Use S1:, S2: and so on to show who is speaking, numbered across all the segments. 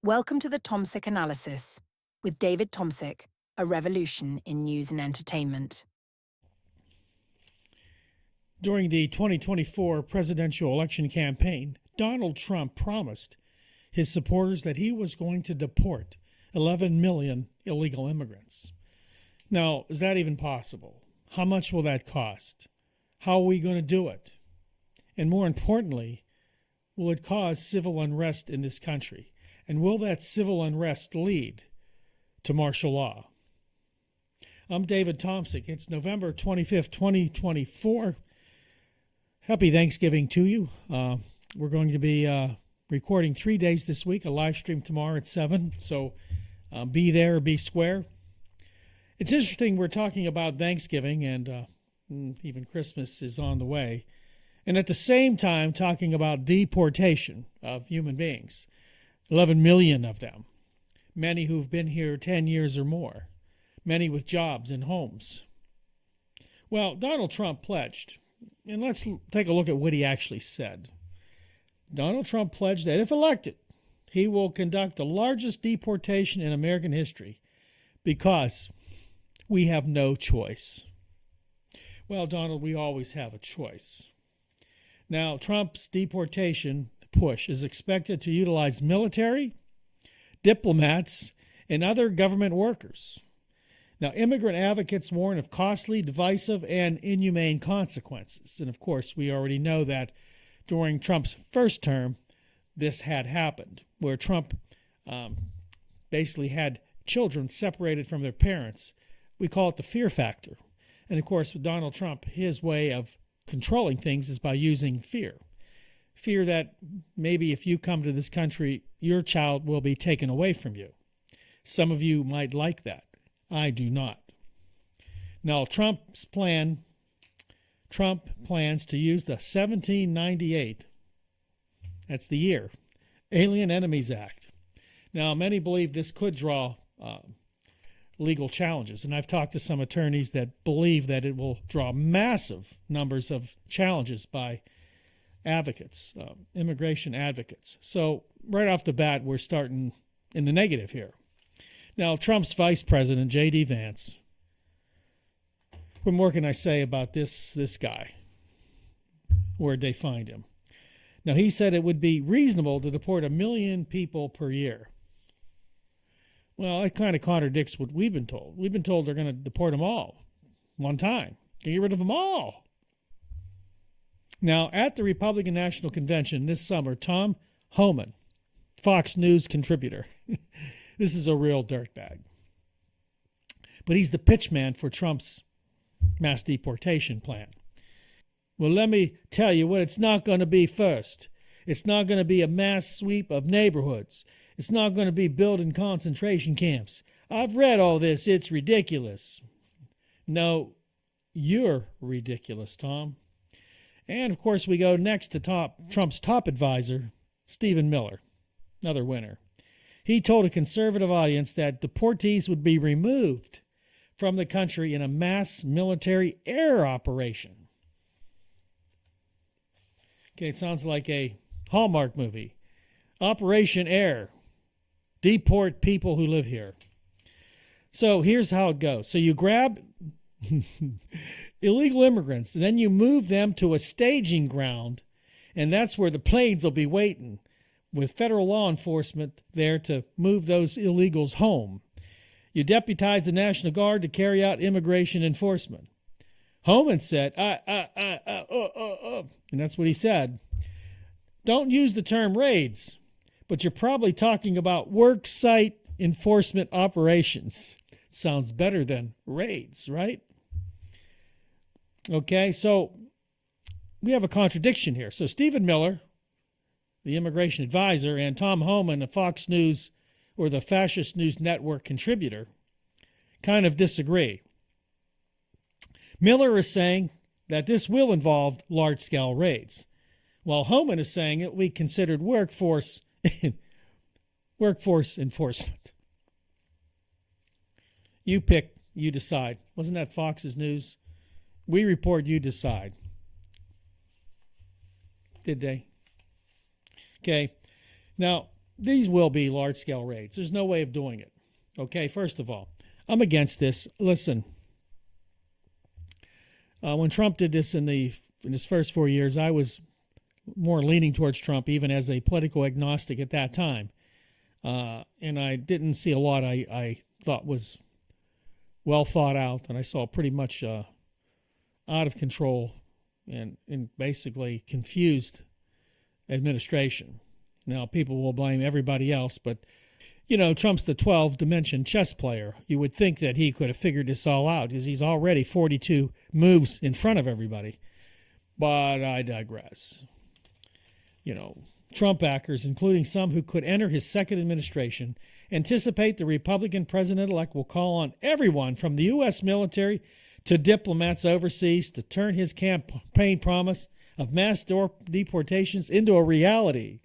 S1: Welcome to the Tomsic Analysis with David Tomsic, a revolution in news and entertainment.
S2: During the 2024 presidential election campaign, Donald Trump promised his supporters that he was going to deport 11 million illegal immigrants. Now, is that even possible? How much will that cost? How are we going to do it? And more importantly, will it cause civil unrest in this country? And will that civil unrest lead to martial law? I'm David Tomsic. It's November 25th, 2024. Happy Thanksgiving to you. We're going to be recording 3 days this week, a live stream tomorrow at 7. So be there or be square. It's interesting, we're talking about Thanksgiving, and even Christmas is on the way. And at the same time, talking about deportation of human beings. 11 million of them, many who've been here 10 years or more, many with jobs and homes. Well, Donald Trump pledged, and let's take a look at what he actually said. Donald Trump pledged that if elected, he will conduct the largest deportation in American history because we have no choice. Well, Donald, we always have a choice. Now, Trump's deportation push is expected to utilize military, diplomats, and other government workers. Now, immigrant advocates warn of costly, divisive, and inhumane consequences. And of course, we already know that during Trump's first term, this had happened, where Trump basically had children separated from their parents. We call it the fear factor. And of course, with Donald Trump, his way of controlling things is by using fear. Fear that maybe if you come to this country, your child will be taken away from you. Some of you might like that. I do not. Now, Trump plans to use the 1798, that's the year, Alien Enemies Act. Now, many believe this could draw legal challenges, and I've talked to some attorneys that believe that it will draw massive numbers of challenges by advocates, immigration advocates. So right off the bat, we're starting in the negative here. Now, Trump's vice president, J.D. Vance, what more can I say about this guy? Where'd they find him? Now, he said it would be reasonable to deport 1 million people per year. Well, it kind of contradicts what we've been told. We've been told they're going to deport them all one time. Get rid of them all. Now, at the Republican National Convention this summer, Tom Homan, Fox News contributor, this is a real dirtbag, but he's the pitchman for Trump's mass deportation plan. Well, let me tell you what it's not going to be first. It's not going to be a mass sweep of neighborhoods. It's not going to be building concentration camps. I've read all this. It's ridiculous. No, you're ridiculous, Tom. And, of course, we go next to Trump's top advisor, Stephen Miller, another winner. He told a conservative audience that deportees would be removed from the country in a mass military air operation. Okay, it sounds like a Hallmark movie. Operation Air. Deport people who live here. So here's how it goes. So you grab illegal immigrants, and then you move them to a staging ground, and that's where the planes will be waiting with federal law enforcement there to move those illegals home. You deputize the National Guard to carry out immigration enforcement. Homan said, and that's what he said. Don't use the term raids, but you're probably talking about work site enforcement operations. Sounds better than raids, right? Okay, so we have a contradiction here. So Stephen Miller, the immigration advisor, and Tom Homan, the Fox News or the Fascist News Network contributor, kind of disagree. Miller is saying that this will involve large-scale raids, while Homan is saying it will be considered workforce enforcement. You pick, you decide. Wasn't that Fox's News? We report, you decide. Did they? Okay. Now, these will be large-scale raids. There's no way of doing it. Okay, first of all, I'm against this. Listen, when Trump did this in his first 4 years, I was more leaning towards Trump, even as a political agnostic at that time. And I didn't see a lot I thought was well thought out, and I saw pretty much out of control and basically confused administration. Now, people will blame everybody else, but, Trump's the 12-dimension chess player. You would think that he could have figured this all out because he's already 42 moves in front of everybody. But I digress. Trump backers, including some who could enter his second administration, anticipate the Republican president-elect will call on everyone from the U.S. military to diplomats overseas to turn his campaign promise of mass deportations into a reality.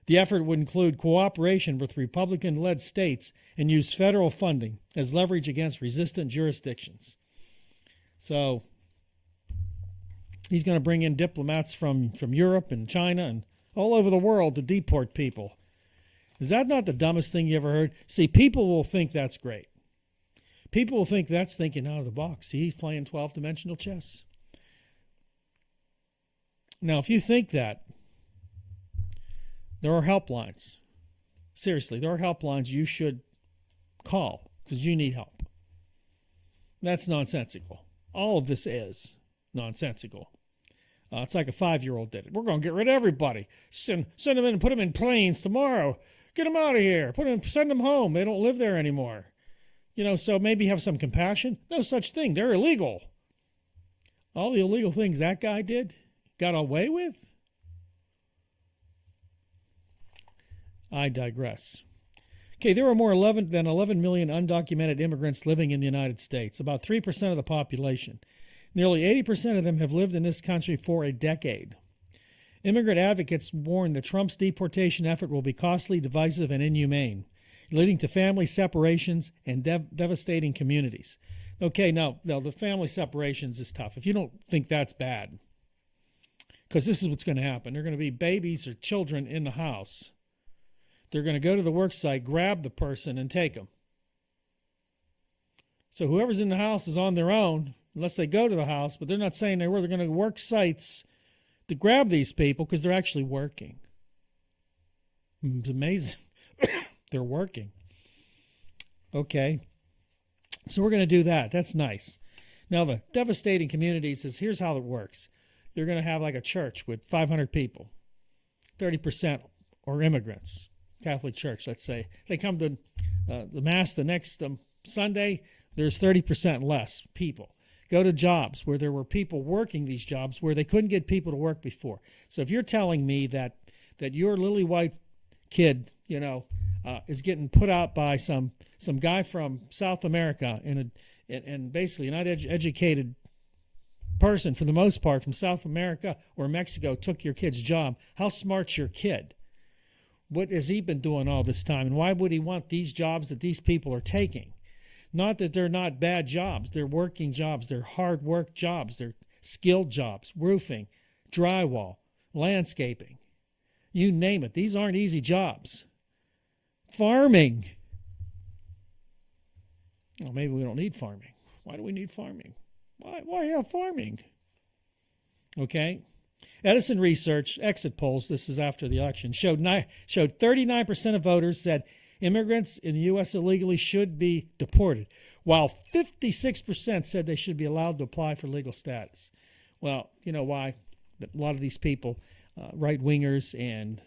S2: The effort would include cooperation with Republican-led states and use federal funding as leverage against resistant jurisdictions. So he's going to bring in diplomats from Europe and China and all over the world to deport people. Is that not the dumbest thing you ever heard? See, people will think that's great. People will think that's thinking out of the box. See, he's playing 12-dimensional chess. Now, if you think that, there are helplines. Seriously, there are helplines you should call because you need help. That's nonsensical. All of this is nonsensical. It's like a 5-year-old did it. We're going to get rid of everybody. Send them in and put them in planes tomorrow. Get them out of here. Send them home. They don't live there anymore. So maybe have some compassion. No such thing. They're illegal. All the illegal things that guy did, got away with. I digress. Okay, there are more than 11 million undocumented immigrants living in the United States, about 3% of the population. Nearly 80% of them have lived in this country for a decade. Immigrant advocates warn that Trump's deportation effort will be costly, divisive, and inhumane, leading to family separations and devastating communities. Okay, now the family separations is tough. If you don't think that's bad, because this is what's going to happen. There are going to be babies or children in the house. They're going to go to the work site, grab the person, and take them. So whoever's in the house is on their own, unless they go to the house, but they're not saying they're going to work sites to grab these people because they're actually working. It's amazing. They're working. Okay. So we're going to do that. That's nice. Now, the devastating communities is here's how it works. You're going to have like a church with 500 people. 30% are immigrants. Catholic Church, let's say. They come to the Mass the next Sunday, there's 30% less people. Go to jobs where there were people working these jobs where they couldn't get people to work before. So if you're telling me that your lily white kid, is getting put out by some guy from South America and basically an uneducated person for the most part from South America or Mexico took your kid's job, how smart's your kid? What has he been doing all this time? And why would he want these jobs that these people are taking? Not that they're not bad jobs. They're working jobs. They're hard work jobs. They're skilled jobs, roofing, drywall, landscaping. You name it. These aren't easy jobs. Farming. Well, maybe we don't need farming. Why do we need farming? Why have farming? Okay. Edison Research exit polls, this is after the election, showed 39% of voters said immigrants in the U.S. illegally should be deported, while 56% said they should be allowed to apply for legal status. Well, you know why? A lot of these people, right-wingers and,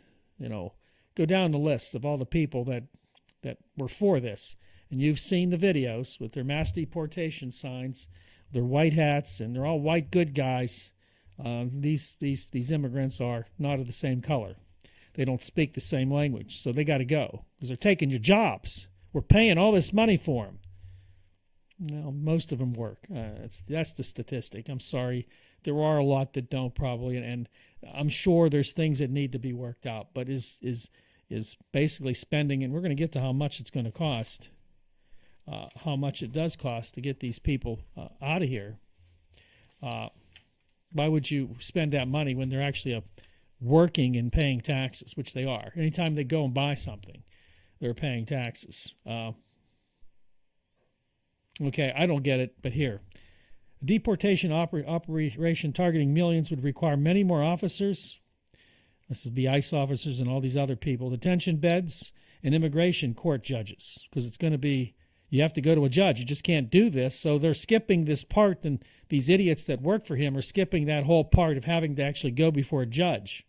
S2: go down the list of all the people that were for this. And you've seen the videos with their mass deportation signs, their white hats, and they're all white good guys. These immigrants are not of the same color. They don't speak the same language, so they got to go because they're taking your jobs. We're paying all this money for them. Well, most of them work. That's the statistic. I'm sorry. There are a lot that don't probably, and I'm sure there's things that need to be worked out, but is basically spending, and we're going to get to how much it's going to cost, how much it does cost to get these people out of here. Why would you spend that money when they're actually working and paying taxes, which they are. Anytime they go and buy something, they're paying taxes. Okay, I don't get it, but here. A deportation operation targeting millions would require many more officers. This would be ICE officers and all these other people, detention beds, and immigration court judges, because it's going to be, you have to go to a judge. You just can't do this. So they're skipping this part, and these idiots that work for him are skipping that whole part of having to actually go before a judge.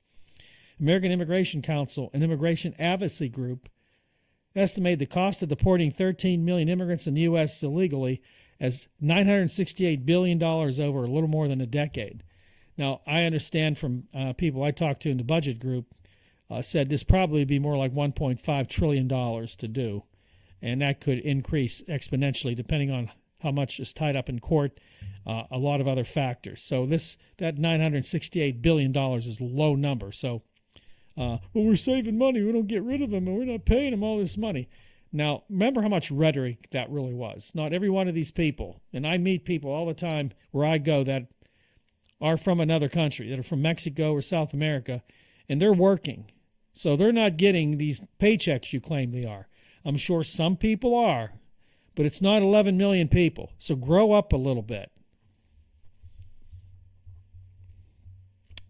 S2: American Immigration Council, an immigration advocacy group, estimated the cost of deporting 13 million immigrants in the U.S. illegally as $968 billion over a little more than a decade. Now, I understand from people I talked to in the budget group said this probably be more like $1.5 trillion to do, and that could increase exponentially depending on how much is tied up in court, a lot of other factors. So that $968 billion is a low number. So, well, we're saving money. We don't get rid of them, and we're not paying them all this money. Now, remember how much rhetoric that really was. Not every one of these people, and I meet people all the time where I go that are from another country, that are from Mexico or South America, and they're working. So they're not getting these paychecks you claim they are. I'm sure some people are, but it's not 11 million people. So grow up a little bit.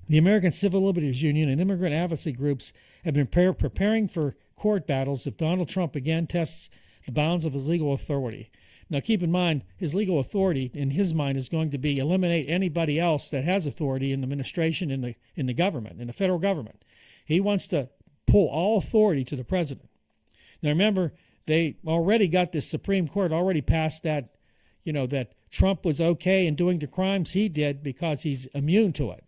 S2: The American Civil Liberties Union and immigrant advocacy groups have been preparing for court battles if Donald Trump again tests the bounds of his legal authority. Now, keep in mind, his legal authority, in his mind, is going to be eliminate anybody else that has authority in the administration, in the government, in the federal government. He wants to pull all authority to the president. Now, remember, they already got this Supreme Court already passed that, that Trump was okay in doing the crimes he did because he's immune to it.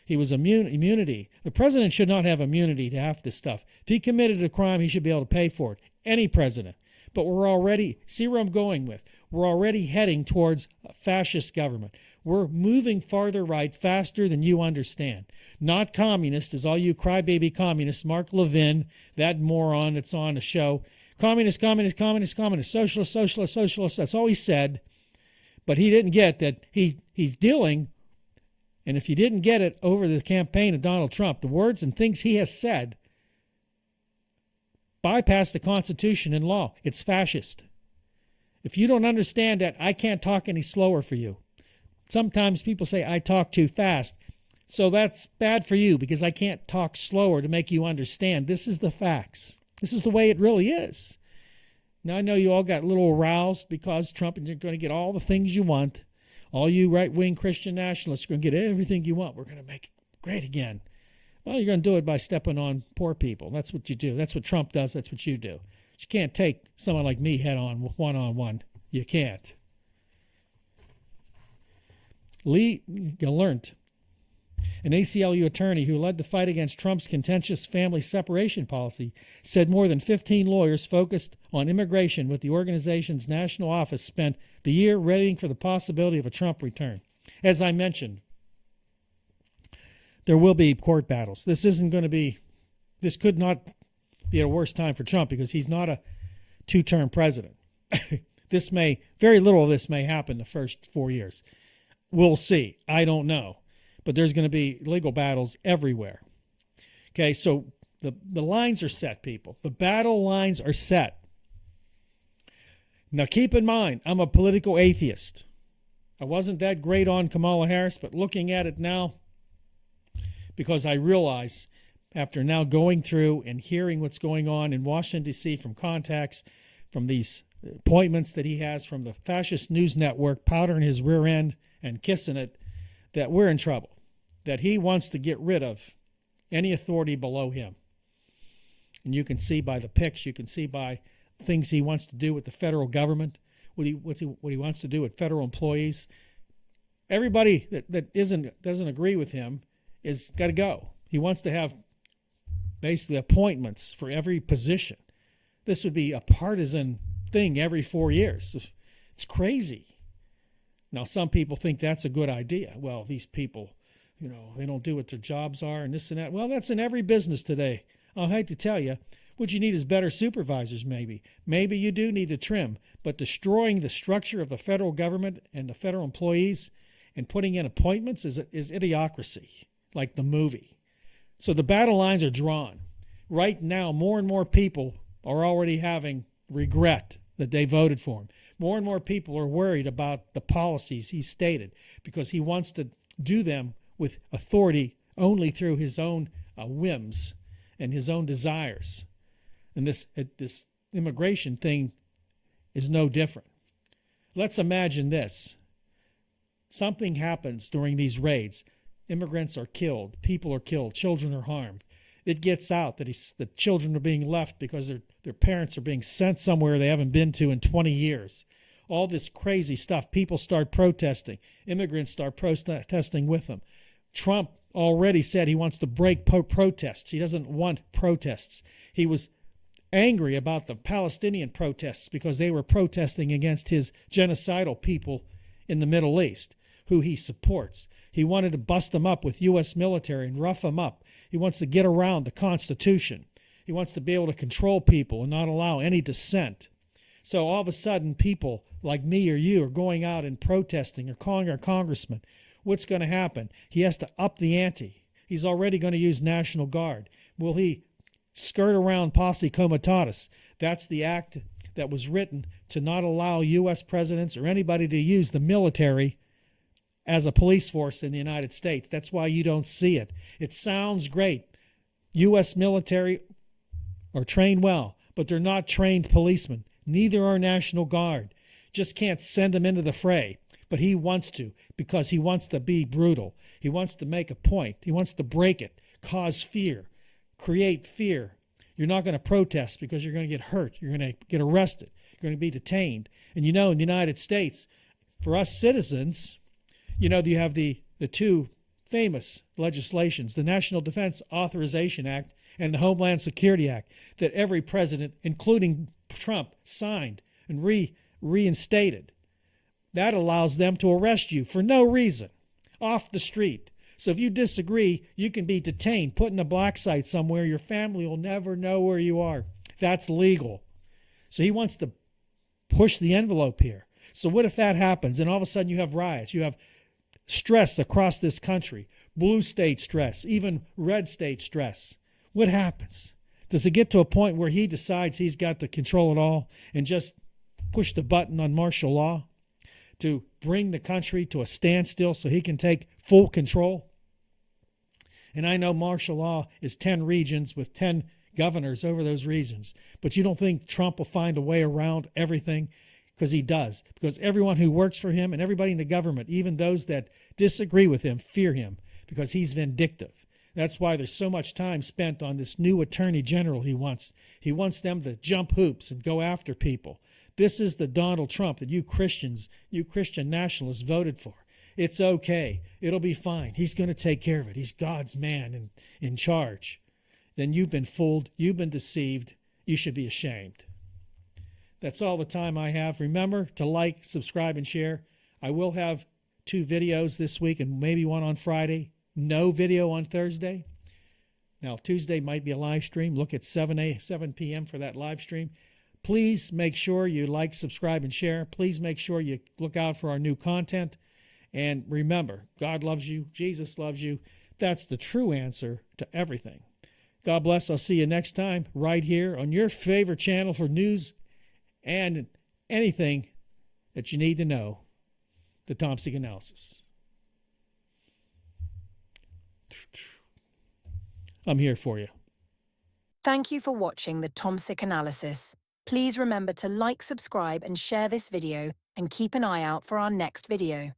S2: He was immunity. The president should not have immunity to half this stuff. If he committed a crime, he should be able to pay for it. Any president. But we're already, see where I'm going with, we're already heading towards a fascist government. We're moving farther right faster than you understand. Not communist, as all you crybaby communists, Mark Levin, that moron that's on the show. Communist, communist, communist, communist, socialist, socialist, socialist. That's all he said. But he didn't get that he's dealing. And if you didn't get it over the campaign of Donald Trump, the words and things he has said bypass the Constitution and law. It's fascist. If you don't understand that, I can't talk any slower for you. Sometimes people say I talk too fast. So that's bad for you because I can't talk slower to make you understand. This is the facts. This is the way it really is. Now, I know you all got a little aroused because Trump, and you're going to get all the things you want. All you right-wing Christian nationalists are going to get everything you want. We're going to make it great again. Well, you're going to do it by stepping on poor people. That's what you do. That's what Trump does. That's what you do. But you can't take someone like me head-on, one-on-one. You can't. Lee Gallant, an ACLU attorney who led the fight against Trump's contentious family separation policy, said more than 15 lawyers focused on immigration with the organization's national office spent the year readying for the possibility of a Trump return. As I mentioned, there will be court battles. This could not be a worse time for Trump because he's not a two-term president. Very little of this may happen the first 4 years. We'll see. I don't know. But there's going to be legal battles everywhere. Okay, so the lines are set, people. The battle lines are set. Now, keep in mind, I'm a political atheist. I wasn't that great on Kamala Harris, but looking at it now, because I realize after now going through and hearing what's going on in Washington, D.C. from contacts, from these appointments that he has from the fascist news network, powdering his rear end and kissing it, that we're in trouble, that he wants to get rid of any authority below him. And you can see by the pics, you can see by things he wants to do with the federal government, what he wants to do with federal employees. Everybody that doesn't agree with him is got to go. He wants to have basically appointments for every position. This would be a partisan thing every 4 years. It's crazy. Now, some people think that's a good idea. Well, these people, they don't do what their jobs are and this and that. Well, that's in every business today. I'll hate to tell you, what you need is better supervisors, maybe. Maybe you do need to trim, but destroying the structure of the federal government and the federal employees and putting in appointments is idiocracy, like the movie. So the battle lines are drawn. Right now, more and more people are already having regret that they voted for him. More and more people are worried about the policies he stated because he wants to do them with authority only through his own whims and his own desires. And this immigration thing is no different. Let's imagine this. Something happens during these raids. Immigrants are killed. People are killed. Children are harmed. It gets out that the children are being left because their parents are being sent somewhere they haven't been to in 20 years. All this crazy stuff. People start protesting. Immigrants start protesting with them. Trump already said he wants to break protests. He doesn't want protests. He was angry about the Palestinian protests because they were protesting against his genocidal people in the Middle East, who he supports. He wanted to bust them up with U.S. military and rough them up. He wants to get around the Constitution. He wants to be able to control people and not allow any dissent. So all of a sudden, people like me or you are going out and protesting or calling our congressman. What's going to happen? He has to up the ante. He's already going to use National Guard. Will he skirt around posse comitatus? That's the act that was written to not allow U.S. presidents or anybody to use the military as a police force in the United States. That's why you don't see it. It sounds great. U.S. military are trained well, but they're not trained policemen. Neither are National Guard. Just can't send them into the fray. But he wants to because he wants to be brutal. He wants to make a point. He wants to break it, cause fear, create fear. You're not going to protest because you're going to get hurt. You're going to get arrested. You're going to be detained. And in the United States, for us citizens, you have the two famous legislations, the National Defense Authorization Act and the Homeland Security Act, that every president, including Trump, signed and reinstated. That allows them to arrest you for no reason, off the street. So if you disagree, you can be detained, put in a black site somewhere. Your family will never know where you are. That's legal. So he wants to push the envelope here. So what if that happens and all of a sudden you have riots, you have stress across this country, blue state stress, even red state stress? What happens? Does it get to a point where he decides he's got to control it all and just push the button on martial law to bring the country to a standstill so he can take full control? And I know martial law is 10 regions with 10 governors over those regions. But you don't think Trump will find a way around everything? Because he does. Because everyone who works for him and everybody in the government, even those that disagree with him, fear him because he's vindictive. That's why there's so much time spent on this new attorney general he wants. He wants them to jump hoops and go after people. This is the Donald Trump that you Christians, you Christian nationalists voted for. It's okay. It'll be fine. He's going to take care of it. He's God's man and in charge. Then you've been fooled. You've been deceived. You should be ashamed. That's all the time I have. Remember to like, subscribe, and share. I will have 2 videos this week and maybe one on Friday. No video on Thursday. Now, Tuesday might be a live stream. Look at 7 p.m. for that live stream. Please make sure you like, subscribe, and share. Please make sure you look out for our new content. And remember, God loves you. Jesus loves you. That's the true answer to everything. God bless. I'll see you next time right here on your favorite channel for news and anything that you need to know, the Tomsic Analysis. I'm here for you.
S1: Thank you for watching the Tomsic Analysis. Please remember to like, subscribe, and share this video, and keep an eye out for our next video.